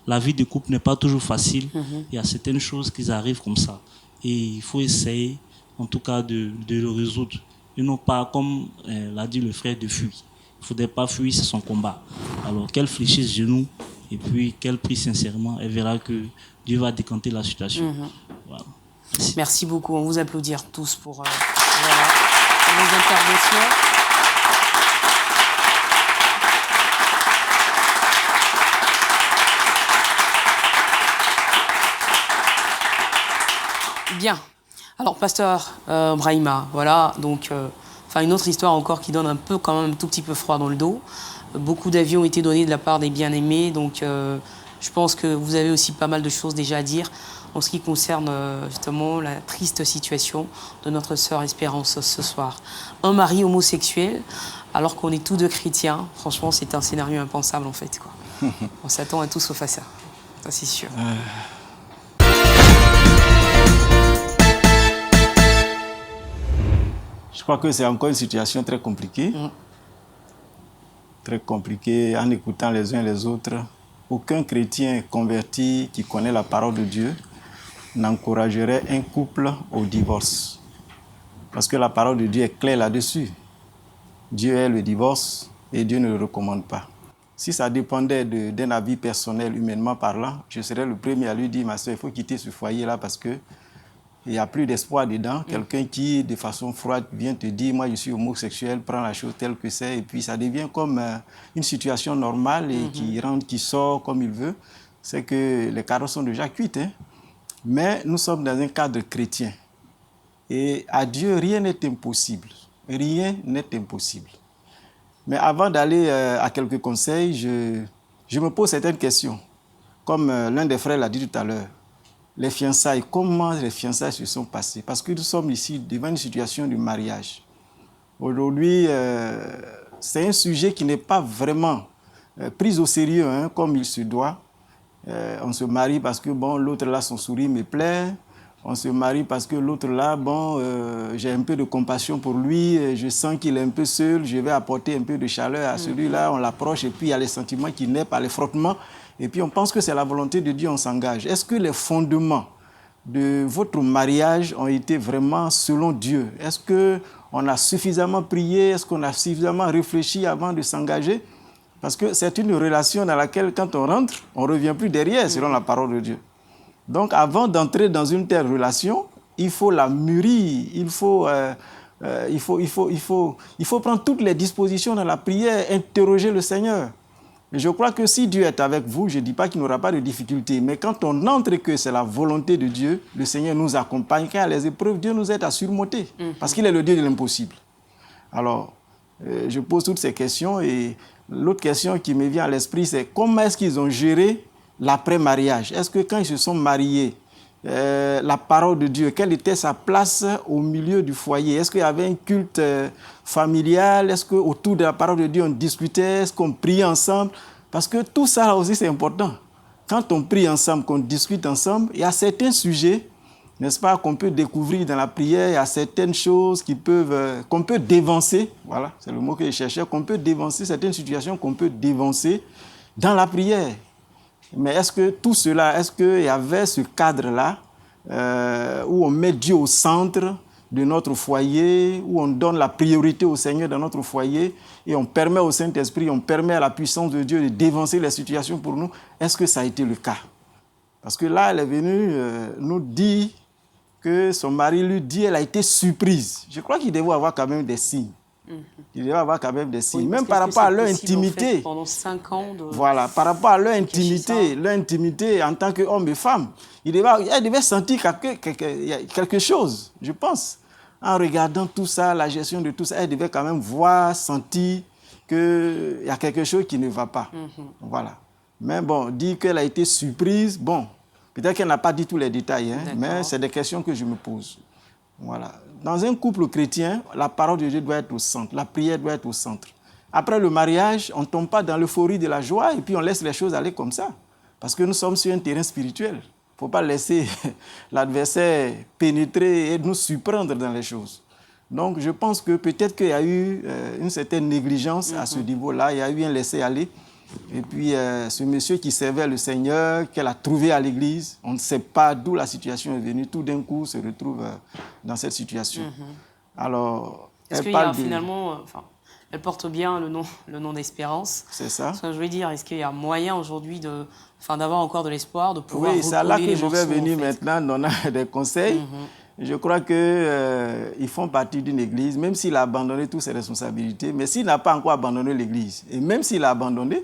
La vie de couple n'est pas toujours facile. Il y a certaines choses qui arrivent comme ça. Et il faut essayer, en tout cas, de le résoudre. Et non pas, comme l'a dit le frère, de fuir. Il ne faudrait pas fuir, c'est son combat. Alors qu'elle fléchisse genoux et puis qu'elle prie sincèrement, elle verra que Dieu va décanter la situation. Voilà. Merci beaucoup. On vous applaudir tous pour vos interventions. Bien. Alors, pasteur Brahima, voilà, donc, une autre histoire encore qui donne quand même un tout petit peu froid dans le dos. Beaucoup d'avis ont été donnés de la part des bien-aimés, donc je pense que vous avez aussi pas mal de choses déjà à dire en ce qui concerne justement la triste situation de notre sœur Espérance ce soir. Un mari homosexuel, alors qu'on est tous deux chrétiens, franchement, c'est un scénario impensable en fait, quoi. On s'attend à tout sauf à ça, ça c'est sûr. Je crois que c'est encore une situation très compliquée. Très compliquée en écoutant les uns les autres. Aucun chrétien converti qui connaît la parole de Dieu n'encouragerait un couple au divorce. Parce que la parole de Dieu est claire là-dessus. Dieu est le divorce et Dieu ne le recommande pas. Si ça dépendait d'un avis personnel, humainement parlant, je serais le premier à lui dire, ma soeur, il faut quitter ce foyer-là parce que il n'y a plus d'espoir dedans. Quelqu'un qui, de façon froide, vient te dire « moi, je suis homosexuel », prend la chose telle que c'est, et puis ça devient comme une situation normale et qui rentre, qui sort comme il veut. C'est que les carottes sont déjà cuites. Hein. Mais nous sommes dans un cadre chrétien. Et à Dieu, rien n'est impossible. Rien n'est impossible. Mais avant d'aller à quelques conseils, je me pose certaines questions. Comme l'un des frères l'a dit tout à l'heure. Les fiançailles, comment les fiançailles se sont passées? Parce que nous sommes ici devant une situation de mariage. Aujourd'hui, c'est un sujet qui n'est pas vraiment pris au sérieux, hein, comme il se doit. On se marie parce que bon, l'autre là, son sourire me plaît. On se marie parce que l'autre là, bon, j'ai un peu de compassion pour lui. Je sens qu'il est un peu seul. Je vais apporter un peu de chaleur à celui-là. On l'approche et puis il y a les sentiments qui naissent par les frottements. Et puis on pense que c'est la volonté de Dieu, on s'engage. Est-ce que les fondements de votre mariage ont été vraiment selon Dieu? Est-ce qu'on a suffisamment prié? Est-ce qu'on a suffisamment réfléchi avant de s'engager? Parce que c'est une relation dans laquelle, quand on rentre, on ne revient plus derrière, selon la parole de Dieu. Donc avant d'entrer dans une telle relation, il faut la mûrir, il faut il faut prendre toutes les dispositions dans la prière, interroger le Seigneur. Je crois que si Dieu est avec vous, je ne dis pas qu'il n'aura pas de difficultés, mais quand on entre que c'est la volonté de Dieu, le Seigneur nous accompagne. Quand il y a les épreuves, Dieu nous aide à surmonter, parce qu'il est le Dieu de l'impossible. Alors, je pose toutes ces questions et l'autre question qui me vient à l'esprit, c'est comment est-ce qu'ils ont géré l'après-mariage? Est-ce que quand ils se sont mariés, la parole de Dieu, quelle était sa place au milieu du foyer? Est-ce qu'il y avait un culte familial? Est-ce qu'autour de la parole de Dieu, on discutait? Est-ce qu'on priait ensemble? Parce que tout ça là aussi, c'est important. Quand on prie ensemble, qu'on discute ensemble, il y a certains sujets, n'est-ce pas, qu'on peut découvrir dans la prière. Il y a certaines choses qu'on peut dévancer. Voilà, c'est le mot que je cherchais. Qu'on peut dévancer, certaines situations qu'on peut dévancer dans la prière. Mais est-ce que tout cela, est-ce qu'il y avait ce cadre-là où on met Dieu au centre de notre foyer, où on donne la priorité au Seigneur dans notre foyer et on permet au Saint-Esprit, on permet à la puissance de Dieu de dévancer les situations pour nous? Est-ce que ça a été le cas? Parce que là, elle est venue nous dire que son mari lui dit qu'elle a été surprise. Je crois qu'il devait avoir quand même des signes. Il devait avoir quand même des signes. Oui, même par rapport à leur intimité. En fait, pendant 5 ans de... Voilà, par rapport à leur intimité en tant qu'homme et femme, elle devait sentir quelque chose, je pense. En regardant tout ça, la gestion de tout ça, elle devait quand même voir, sentir qu'il y a quelque chose qui ne va pas. Voilà. Mais bon, dire qu'elle a été surprise, bon, peut-être qu'elle n'a pas dit tous les détails, mais c'est des questions que je me pose. Voilà. Dans un couple chrétien, la parole de Dieu doit être au centre, la prière doit être au centre. Après le mariage, on ne tombe pas dans l'euphorie de la joie et puis on laisse les choses aller comme ça. Parce que nous sommes sur un terrain spirituel. Il ne faut pas laisser l'adversaire pénétrer et nous surprendre dans les choses. Donc je pense que peut-être qu'il y a eu une certaine négligence à ce niveau-là, il y a eu un laisser-aller. Et puis, ce monsieur qui servait le Seigneur, qu'elle a trouvé à l'église, on ne sait pas d'où la situation est venue, tout d'un coup se retrouve dans cette situation. Alors, est-ce qu'il y a finalement... elle porte bien le nom d'Espérance. C'est ça. Ce que je veux dire, est-ce qu'il y a moyen aujourd'hui d'avoir encore de l'espoir, de pouvoir recoller les morceaux? Oui, c'est là que je vais venir maintenant donner des conseils. Je crois qu'ils font partie d'une église, même s'il a abandonné toutes ses responsabilités, mais s'il n'a pas encore abandonné l'église, et même s'il a abandonné,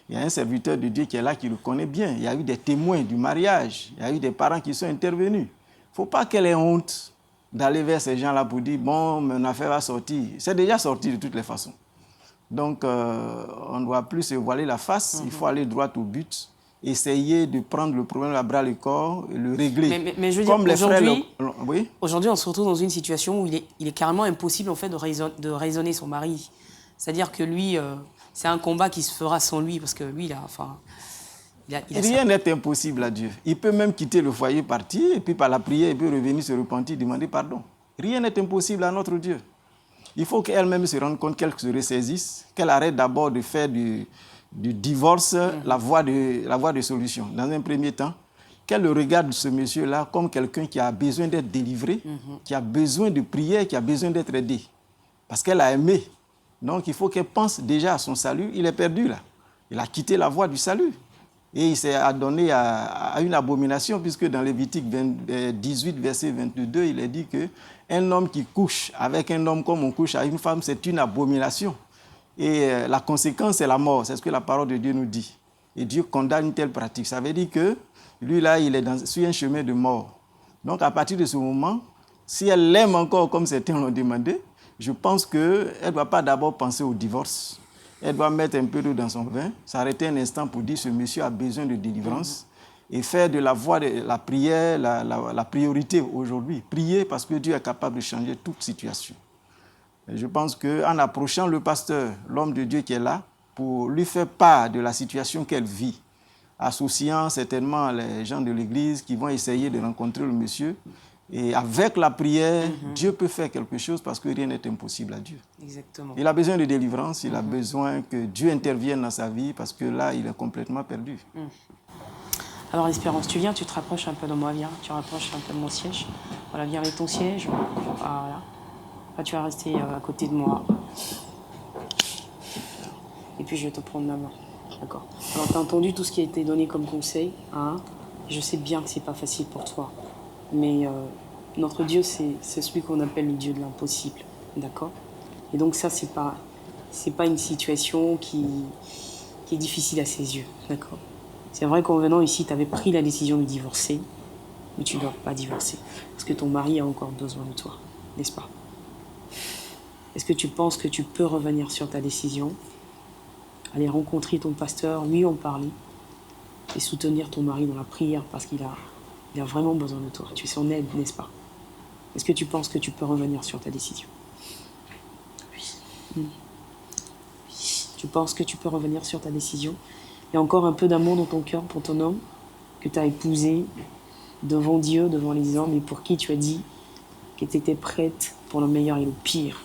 il y a un serviteur de Dieu qui est là, qui le connaît bien. Il y a eu des témoins du mariage, il y a eu des parents qui sont intervenus. Il ne faut pas qu'elle ait honte d'aller vers ces gens-là pour dire « bon, mon affaire va sortir ». C'est déjà sorti de toutes les façons. Donc, on ne doit plus se voiler la face, il faut aller droit au but. Essayer de prendre le problème à bras le corps et le régler. Mais je veux dire, aujourd'hui, on se retrouve dans une situation où il est carrément impossible en fait, de raisonner son mari. C'est-à-dire que lui, c'est un combat qui se fera sans lui, parce que lui, rien n'est impossible à Dieu. Il peut même quitter le foyer, partir, et puis par la prière, il peut revenir se repentir, demander pardon. Rien n'est impossible à notre Dieu. Il faut qu'elle-même se rende compte qu'elle se ressaisisse, qu'elle arrête d'abord de faire du divorce, la voie de solution. Dans un premier temps, qu'elle regarde ce monsieur-là comme quelqu'un qui a besoin d'être délivré, qui a besoin de prière, qui a besoin d'être aidé. Parce qu'elle a aimé. Donc, il faut qu'elle pense déjà à son salut. Il est perdu, là. Il a quitté la voie du salut. Et il s'est adonné à une abomination, puisque dans Lévitique 18, verset 22, il est dit qu'un homme qui couche avec un homme comme on couche avec une femme, c'est une abomination. Et la conséquence, c'est la mort. C'est ce que la parole de Dieu nous dit. Et Dieu condamne une telle pratique. Ça veut dire que lui, là, il est sur un chemin de mort. Donc, à partir de ce moment, si elle l'aime encore comme certains l'ont demandé, je pense qu'elle ne doit pas d'abord penser au divorce. Elle doit mettre un peu d'eau dans son vin, s'arrêter un instant pour dire que ce monsieur a besoin de délivrance et faire de la voie de la prière la priorité aujourd'hui. Prier parce que Dieu est capable de changer toute situation. Et je pense qu'en approchant le pasteur, l'homme de Dieu qui est là, pour lui faire part de la situation qu'elle vit, associant certainement les gens de l'église qui vont essayer de rencontrer le monsieur, et avec la prière, Dieu peut faire quelque chose parce que rien n'est impossible à Dieu. Exactement. Il a besoin de délivrance, il a besoin que Dieu intervienne dans sa vie parce que là, il est complètement perdu. Alors, Espérance, tu viens, tu te rapproches un peu de moi, viens, tu rapproches un peu de mon siège. Voilà, viens avec ton siège. Voilà. Là, tu vas rester à côté de moi. Et puis, je vais te prendre la main. D'accord. Alors, tu as entendu tout ce qui a été donné comme conseil. Hein. Je sais bien que c'est pas facile pour toi. Mais notre Dieu, c'est celui qu'on appelle le Dieu de l'impossible. D'accord? Et donc ça, c'est pas une situation qui est difficile à ses yeux. D'accord? C'est vrai qu'en venant ici, tu avais pris la décision de divorcer, mais tu ne dois pas divorcer. Parce que ton mari a encore besoin de toi, n'est-ce pas? Est-ce que tu penses que tu peux revenir sur ta décision, aller rencontrer ton pasteur, lui en parler, et soutenir ton mari dans la prière parce qu'il a vraiment besoin de toi. Tu es son aide, n'est-ce pas? Est-ce que tu penses que tu peux revenir sur ta décision? Oui. Tu penses que tu peux revenir sur ta décision? Il y a encore un peu d'amour dans ton cœur pour ton homme que tu as épousé devant Dieu, devant les hommes, et pour qui tu as dit que tu étais prête pour le meilleur et le pire.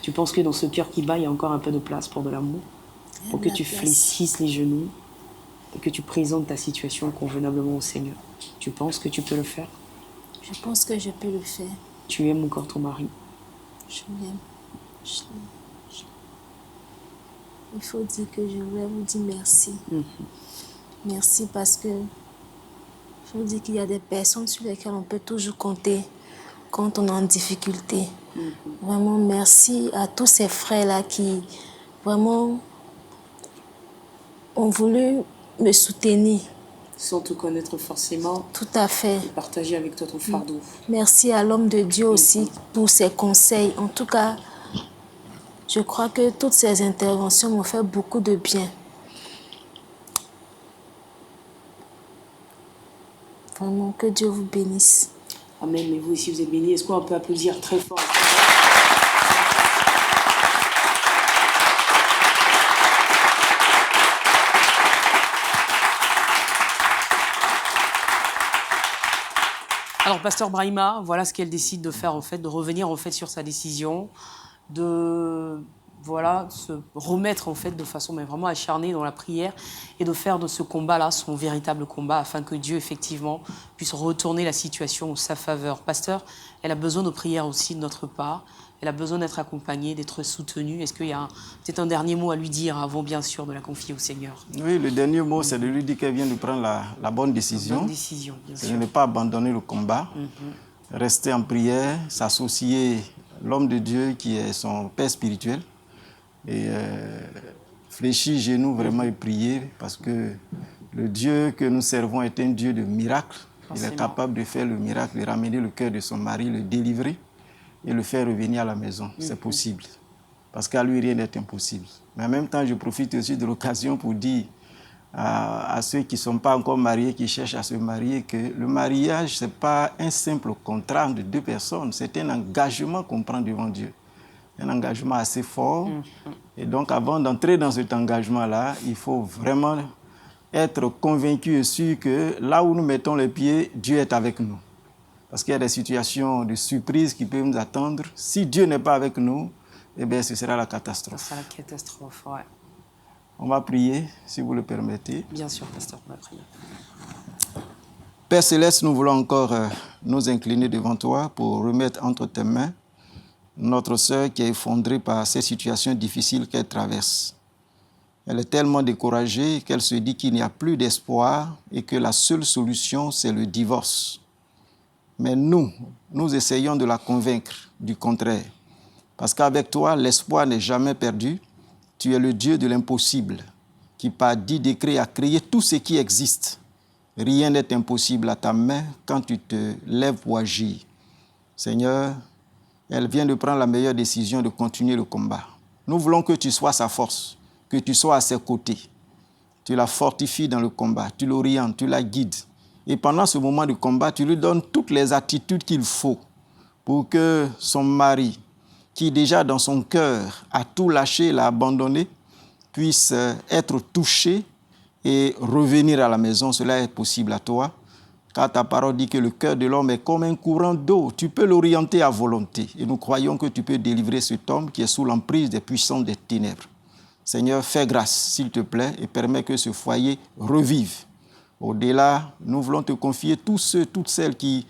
Tu penses que dans ce cœur qui bat, il y a encore un peu de place pour de l'amour? Pour que tu fléchisses les genoux et que tu présentes ta situation convenablement au Seigneur. Tu penses que tu peux le faire? Je pense que je peux le faire. Tu aimes encore ton mari? Je l'aime. Il faut dire que je voulais vous dire merci. Merci parce que il faut dire qu'il y a des personnes sur lesquelles on peut toujours compter quand on est en difficulté. Vraiment, merci à tous ces frères-là qui vraiment ont voulu me soutenir. Sans te connaître forcément. Tout à fait. Et partager avec toi ton fardeau. Merci à l'homme de Dieu aussi pour ses conseils. En tout cas, je crois que toutes ces interventions m'ont fait beaucoup de bien. Vraiment, que Dieu vous bénisse. Amen. Mais vous aussi, vous êtes bénis. Est-ce qu'on peut applaudir très fort? Alors, Pasteur Brahima, voilà ce qu'elle décide de faire, en fait, de revenir en fait sur sa décision, de se remettre en fait de façon mais vraiment acharnée dans la prière et de faire de ce combat-là son véritable combat afin que Dieu effectivement puisse retourner la situation en sa faveur. Pasteur, elle a besoin de prière aussi de notre part. Elle a besoin d'être accompagnée, d'être soutenue. Est-ce qu'il y a peut-être un dernier mot à lui dire avant, bien sûr, de la confier au Seigneur? Oui, le dernier mot, c'est de lui dire qu'elle vient de prendre la bonne décision. La bonne décision, bien sûr. De ne pas abandonner le combat, rester en prière, s'associer l'homme de Dieu qui est son père spirituel et fléchir genoux vraiment et prier parce que le Dieu que nous servons est un Dieu de miracles. Il est capable de faire le miracle, de ramener le cœur de son mari, le délivrer et le faire revenir à la maison. C'est possible. Parce qu'à lui, rien n'est impossible. Mais en même temps, je profite aussi de l'occasion pour dire à ceux qui ne sont pas encore mariés, qui cherchent à se marier, que le mariage, ce n'est pas un simple contrat de deux personnes. C'est un engagement qu'on prend devant Dieu. Un engagement assez fort. Et donc, avant d'entrer dans cet engagement-là, il faut vraiment être convaincu et sûr que là où nous mettons les pieds, Dieu est avec nous. Parce qu'il y a des situations de surprise qui peuvent nous attendre. Si Dieu n'est pas avec nous, eh bien, ce sera la catastrophe. Ce sera la catastrophe, ouais. On va prier, si vous le permettez. Bien sûr, pasteur, on va prier. Père Céleste, nous voulons encore nous incliner devant toi pour remettre entre tes mains notre sœur qui est effondrée par ces situations difficiles qu'elle traverse. Elle est tellement découragée qu'elle se dit qu'il n'y a plus d'espoir et que la seule solution, c'est le divorce. Mais nous essayons de la convaincre du contraire. Parce qu'avec toi, l'espoir n'est jamais perdu. Tu es le Dieu de l'impossible, qui par 10 décrets a créé tout ce qui existe. Rien n'est impossible à ta main quand tu te lèves pour agir. Seigneur, elle vient de prendre la meilleure décision de continuer le combat. Nous voulons que tu sois sa force, que tu sois à ses côtés. Tu la fortifies dans le combat, tu l'orientes, tu la guides. Et pendant ce moment de combat, tu lui donnes toutes les attitudes qu'il faut pour que son mari, qui déjà dans son cœur a tout lâché, l'a abandonné, puisse être touché et revenir à la maison. Cela est possible à toi, car ta parole dit que le cœur de l'homme est comme un courant d'eau. Tu peux l'orienter à volonté. Et nous croyons que tu peux délivrer cet homme qui est sous l'emprise des puissances des ténèbres. Seigneur, fais grâce, s'il te plaît, et permets que ce foyer revive. Au-delà, nous voulons te confier tous ceux, toutes celles qui,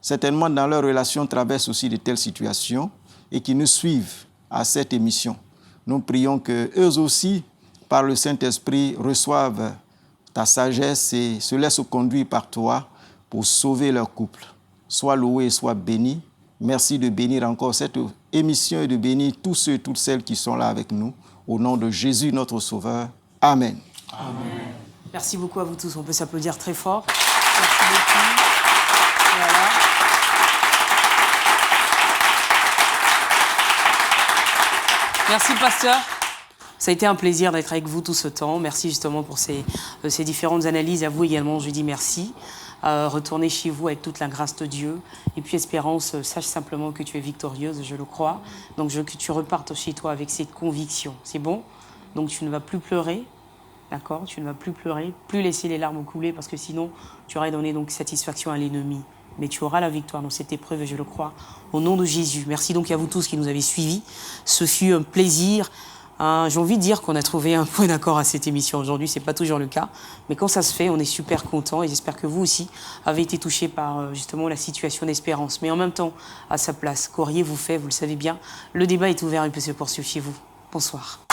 certainement dans leur relation, traversent aussi de telles situations et qui nous suivent à cette émission. Nous prions qu'eux aussi, par le Saint-Esprit, reçoivent ta sagesse et se laissent conduire par toi pour sauver leur couple. Sois loué, sois béni. Merci de bénir encore cette émission et de bénir tous ceux et toutes celles qui sont là avec nous. Au nom de Jésus, notre Sauveur. Amen. Amen. Merci beaucoup à vous tous. On peut s'applaudir très fort. Merci beaucoup. Voilà. Merci, pasteur. Ça a été un plaisir d'être avec vous tout ce temps. Merci justement pour ces différentes analyses. À vous également, je dis merci. Retournez chez vous avec toute la grâce de Dieu. Et puis, Espérance, sache simplement que tu es victorieuse, je le crois. Donc, que tu repartes chez toi avec cette conviction. C'est bon? Donc, tu ne vas plus pleurer. D'accord? Tu ne vas plus pleurer, plus laisser les larmes couler, parce que sinon, tu aurais donné donc satisfaction à l'ennemi. Mais tu auras la victoire dans cette épreuve, et je le crois, au nom de Jésus. Merci donc à vous tous qui nous avez suivis. Ce fut un plaisir. J'ai envie de dire qu'on a trouvé un point d'accord à cette émission aujourd'hui. C'est pas toujours le cas, mais quand ça se fait, on est super content, et j'espère que vous aussi avez été touchés par justement la situation d'Espérance. Mais en même temps, à sa place, qu'auriez-vous fait? Vous le savez bien. Le débat est ouvert, il peut se poursuivre chez vous. Bonsoir.